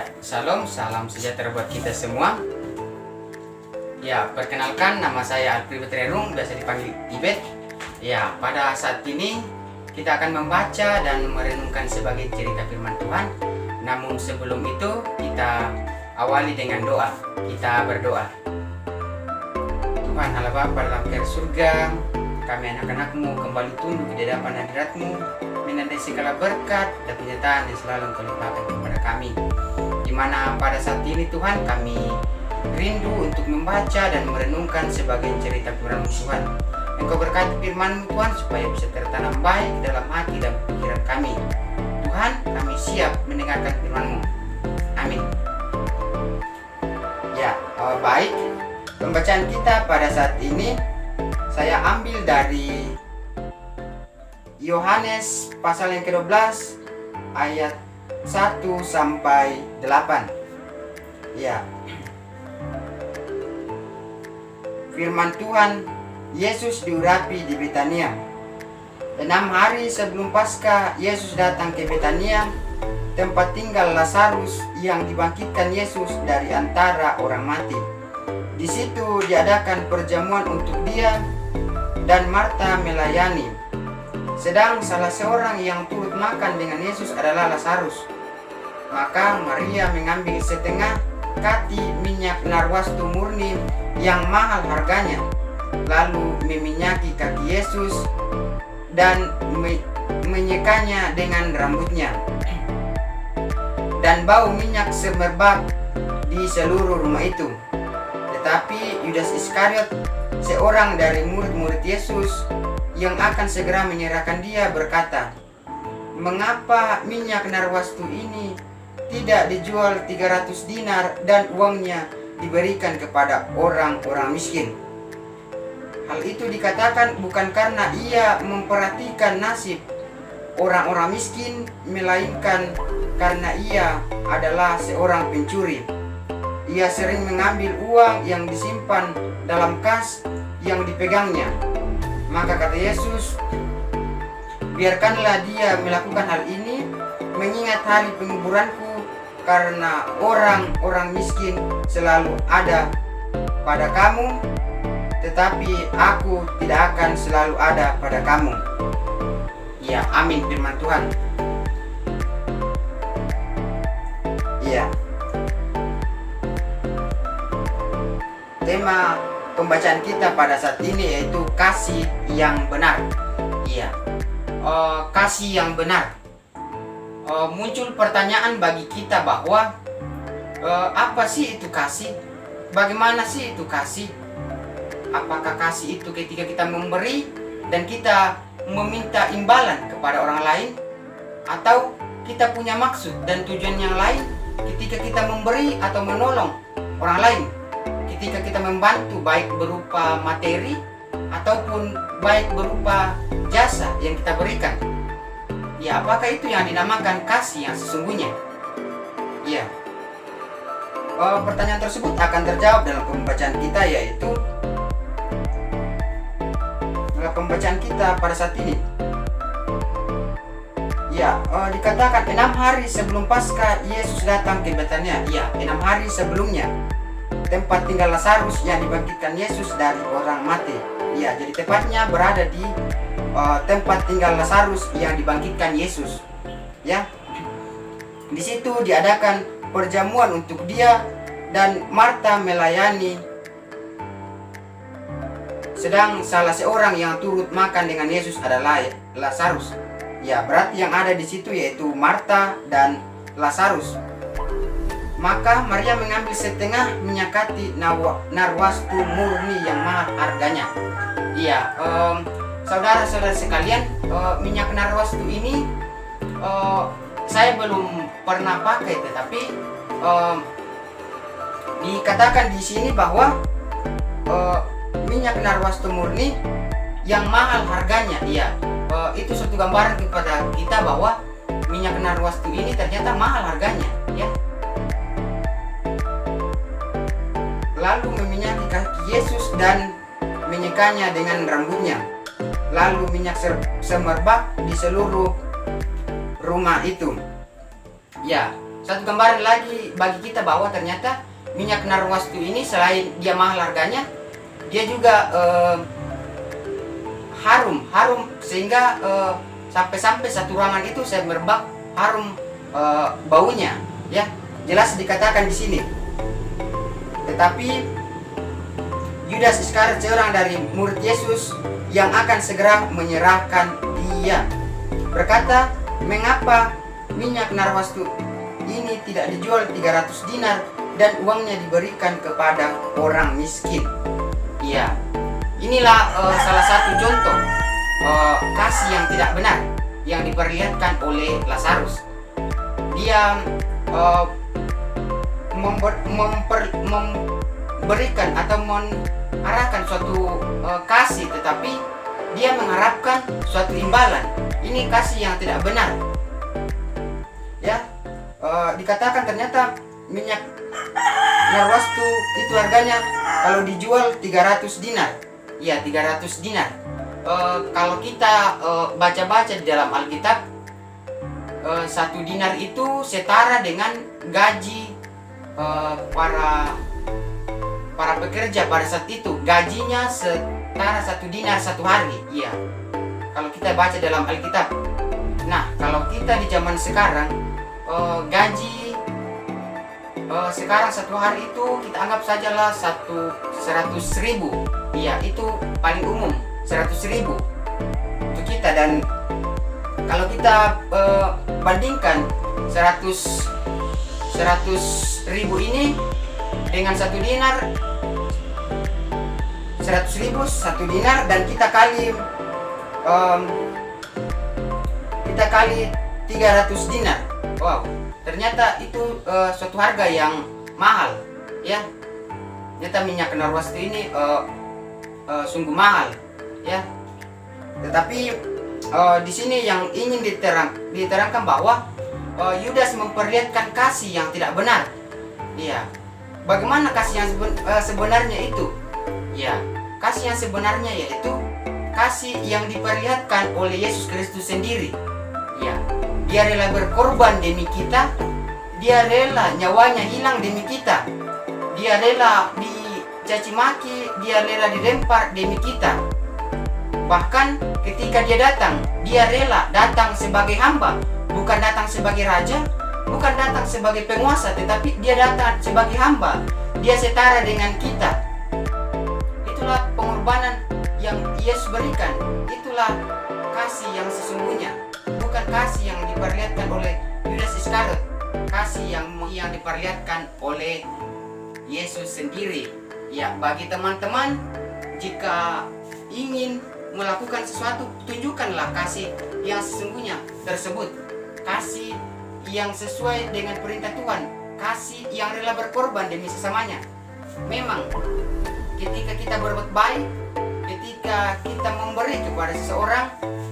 Ya, salam sejahtera buat kita semua. Ya, perkenalkan nama saya Alfred Betrerung, biasa dipanggil Ibet. Ya, pada saat ini kita akan membaca dan merenungkan sebagai cerita firman Tuhan. Namun sebelum itu kita awali dengan doa. Kita berdoa. Tuhan Allah Bapa dalam kerajaan surga, kami anak-anakmu kembali tunduk di hadapan hadirat-Mu, menandai segala berkat dan penyertaan yang selalu Engkau limpahkan kepada kami. Di mana pada saat ini Tuhan kami rindu untuk membaca dan merenungkan sebagai cerita firman Tuhan. Engkau berkati firman Tuhan supaya bisa tertanam baik dalam hati dan pikiran kami. Tuhan, kami siap mendengarkan firman-Mu. Amin. Ya, baik. Pembacaan kita pada saat ini saya ambil dari Yohanes pasal yang ke-12 ayat 1 sampai 8. Ya. Firman Tuhan, Yesus diurapi di Betania. 6 hari sebelum Paskah, Yesus datang ke Betania, tempat tinggal Lazarus yang dibangkitkan Yesus dari antara orang mati. Di situ diadakan perjamuan untuk dia dan Marta melayani. Sedang salah seorang yang turut makan dengan Yesus adalah Lazarus. Maka Maria mengambil setengah kati minyak narwastu murni yang mahal harganya, lalu meminyaki kaki Yesus dan menyekanya dengan rambutnya. Dan bau minyak semerbak di seluruh rumah itu. Tetapi Yudas Iskariot, seorang dari murid-murid Yesus yang akan segera menyerahkan dia, berkata, "Mengapa minyak narwastu ini tidak dijual 300 dinar dan uangnya diberikan kepada orang-orang miskin?" Hal itu dikatakan bukan karena ia memperhatikan nasib orang-orang miskin, melainkan karena ia adalah seorang pencuri. Ia sering mengambil uang yang disimpan dalam kas yang dipegangnya. Maka kata Yesus, "Biarkanlah dia melakukan hal ini, mengingat hari penguburanku, karena orang-orang miskin selalu ada pada kamu, tetapi aku tidak akan selalu ada pada kamu." Ya, amin firman Tuhan. Ya. Tema pembacaan kita pada saat ini yaitu kasih yang benar. Iya, kasih yang benar. Muncul pertanyaan bagi kita bahwa apa sih itu kasih? Bagaimana sih itu kasih? Apakah kasih itu ketika kita memberi dan kita meminta imbalan kepada orang lain, atau kita punya maksud dan tujuan yang lain ketika kita memberi atau menolong orang lain? Ketika kita membantu baik berupa materi ataupun baik berupa jasa yang kita berikan. Ya, apakah itu yang dinamakan kasih yang sesungguhnya? Ya. Pertanyaan tersebut akan terjawab dalam pembacaan kita, yaitu dalam pembacaan kita pada saat ini. Ya, dikatakan 6 hari sebelum Paskah Yesus datang ke Betania. Ya, 6 hari sebelumnya, tempat tinggal Lazarus yang dibangkitkan Yesus dari orang mati. Ya, jadi tepatnya berada di tempat tinggal Lazarus yang dibangkitkan Yesus. Ya, di situ diadakan perjamuan untuk dia dan Marta melayani. Sedang salah seorang yang turut makan dengan Yesus adalah Lazarus. Ya, berarti yang ada di situ yaitu Marta dan Lazarus. Maka Maria mengambil setengah menyakati narwastu murni yang mahal harganya. Iya, saudara-saudara sekalian, minyak narwastu ini saya belum pernah pakai, tetapi dikatakan di sini bahwa minyak narwastu murni yang mahal harganya. Iya, itu suatu gambaran kepada kita bahwa minyak narwastu ini ternyata mahal harganya, ya. Lalu meminyaki kaki Yesus dan menyekanya dengan rambutnya. Lalu minyak semerbak di seluruh rumah itu. Ya, satu gambaran lagi bagi kita bahwa ternyata minyak narwastu ini selain dia mahal harganya, dia juga harum sehingga sampai satu ruangan itu saya merebak harum baunya, ya. Jelas dikatakan di sini. Tetapi Yudas Iskariot, seorang dari murid Yesus yang akan segera menyerahkan dia, berkata, "Mengapa minyak narwastu ini tidak dijual 300 dinar dan uangnya diberikan kepada orang miskin?" Iya, inilah salah satu contoh kasih yang tidak benar yang diperlihatkan oleh Lazarus. Dia memberikan atau mengarahkan suatu kasih, tetapi dia mengharapkan suatu imbalan. Ini kasih yang tidak benar, ya. Dikatakan ternyata minyak narwastu itu harganya kalau dijual 300 dinar. Ya, 300 dinar. Kalau kita baca-baca di dalam Alkitab, 1 dinar itu setara dengan gaji para pekerja pada saat itu. Gajinya setara 1 dinar 1 hari. Iya, kalau kita baca dalam Alkitab. Nah, kalau kita di zaman sekarang, gaji sekarang 1 hari itu kita anggap sajalah 100.000. Iya, itu paling umum 100.000 untuk kita. Dan kalau kita bandingkan 100.000 ini dengan 1 dinar, 100.000 1 dinar, dan kita kali 300 dinar. Wow, ternyata itu suatu harga yang mahal, ya. Ternyata minyak narwastu ini sungguh mahal, ya. Tetapi di sini yang ingin diterangkan bahwa Yudas memperlihatkan kasih yang tidak benar. Iya. Bagaimana kasih yang sebenarnya itu? Ya, kasih yang sebenarnya yaitu kasih yang diperlihatkan oleh Yesus Kristus sendiri. Ya, dia rela berkorban demi kita. Dia rela nyawanya hilang demi kita. Dia rela dicaci maki, dia rela dilempar demi kita. Bahkan ketika dia rela datang sebagai hamba, bukan datang sebagai raja, bukan datang sebagai penguasa, tetapi dia datang sebagai hamba. Dia setara dengan kita. Itulah pengorbanan yang Yesus berikan. Itulah kasih yang sesungguhnya, bukan kasih yang diperlihatkan oleh Yudas Iskariot, kasih yang diperlihatkan oleh Yesus sendiri. Ya, bagi teman-teman, jika ingin melakukan sesuatu, tunjukkanlah kasih yang sesungguhnya tersebut. Kasih yang sesuai dengan perintah Tuhan, kasih yang rela berkorban demi sesamanya. Memang ketika kita berbuat baik, ketika kita memberi kepada seseorang,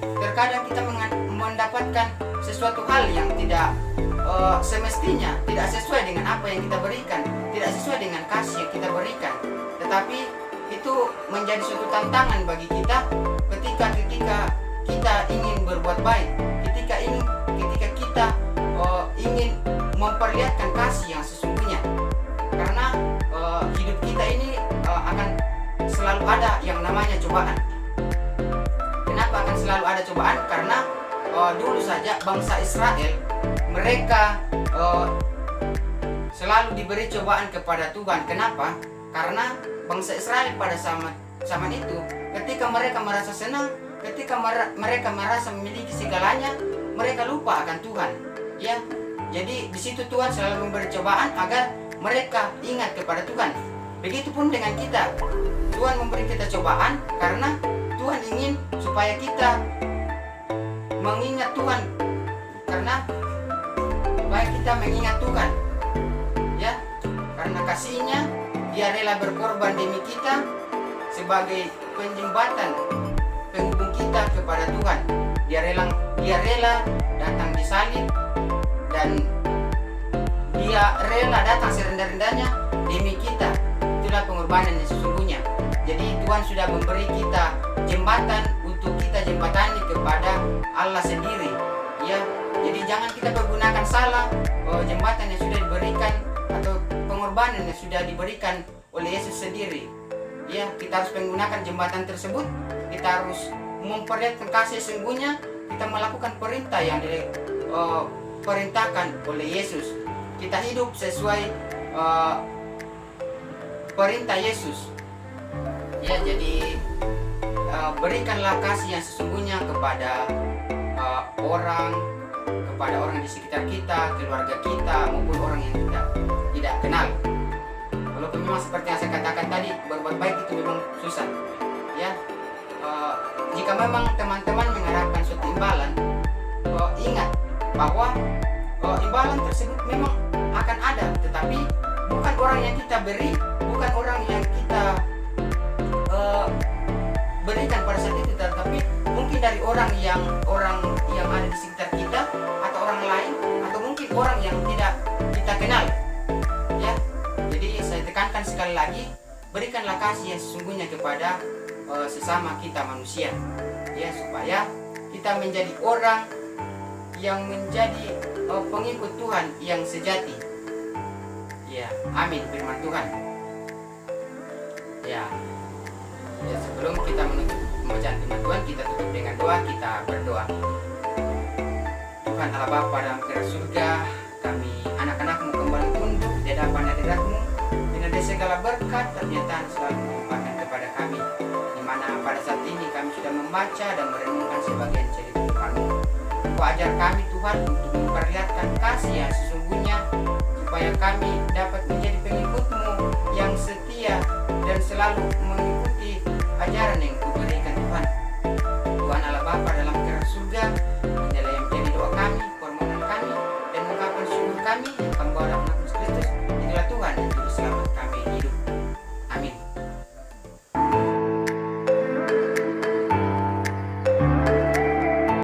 terkadang kita mendapatkan sesuatu hal yang tidak semestinya, tidak sesuai dengan apa yang kita berikan, tidak sesuai dengan kasih yang kita berikan. Tetapi itu menjadi suatu tantangan bagi kita ketika kita ingin berbuat baik, ketika kita ingin memperlihatkan kasih yang sesungguhnya. Karena hidup kita ini akan selalu ada yang namanya cobaan. Kenapa akan selalu ada cobaan? Karena dulu saja bangsa Israel, mereka selalu diberi cobaan kepada Tuhan. Kenapa? Karena bangsa Israel pada zaman itu, ketika mereka merasa senang, ketika mereka merasa memiliki segalanya, mereka lupa akan Tuhan. Ya, jadi di situ Tuhan selalu memberi cobaan agar mereka ingat kepada Tuhan. Begitupun dengan kita. Tuhan memberi kita cobaan karena Tuhan ingin supaya kita mengingat Tuhan. Karena supaya kita mengingat Tuhan. Ya, karena kasihnya dia rela berkorban demi kita sebagai penjembatan penghubung kita kepada Tuhan. Dia rela datang disalib, dan dia rela datang serendah-rendahnya demi kita. Itulah pengorbanan yang sesungguhnya. Jadi Tuhan sudah memberi kita jembatan untuk kita jembatani kepada Allah sendiri. Ya, Jadi jangan kita pergunakan salah jembatan yang sudah diberikan atau pengorbanan yang sudah diberikan oleh Yesus sendiri. Ya, kita harus menggunakan jembatan tersebut. Kita harus memperlihatkan kasih sungguhnya. Kita melakukan perintah yang diperintahkan oleh Yesus. Kita hidup sesuai perintah Yesus. Ya, jadi berikanlah kasih yang sesungguhnya kepada orang di sekitar kita, keluarga kita, maupun orang yang kita tidak kenal. Walaupun memang seperti yang saya katakan tadi, berbuat baik itu memang susah. Ya, jika memang teman-teman mengharapkan suatu imbalan, ingat bahwa imbalan tersebut memang akan ada, tetapi bukan orang yang kita beri, bukan orang yang kita berikan pada saat itu, tetapi mungkin dari orang yang ada di sekitar kita, atau orang lain, atau mungkin orang yang tidak kita kenal. Ya, jadi saya tekankan sekali lagi, berikanlah kasih yang sesungguhnya kepada sesama kita manusia, ya, supaya kita menjadi orang yang menjadi pengikut Tuhan yang sejati. Ya, amin firman Tuhan. Ya, sebelum kita menutup pembacaan firman Tuhan, kita tutup dengan doa. Kita berdoa. Tuhan Allah Bapa dalam kerajaan surga, kami anak-anak-Mu kembali tunduk di hadapan hadirat-Mu dengan segala berkat ternyata selalu dilimpahkan kepada kami, di mana pada saat ini kami sudah membaca dan merenungkan sebagian cerita Tuhan-Mu. Engkau ajar kami Tuhan untuk memperlihatkan kasih yang sesungguhnya, supaya kami dapat menjadi pengikut-Mu yang setia dan selalu mengikuti ajaran yang Kau berikan Tuhan. Tuhan Allah Bapa dalam kerajaan surga, inilah yang menjadi doa kami, permohonan kami, dan ungkapan syukur kami yang membawa dalam nama Kristus. Inilah Tuhan yang juru selamat kami.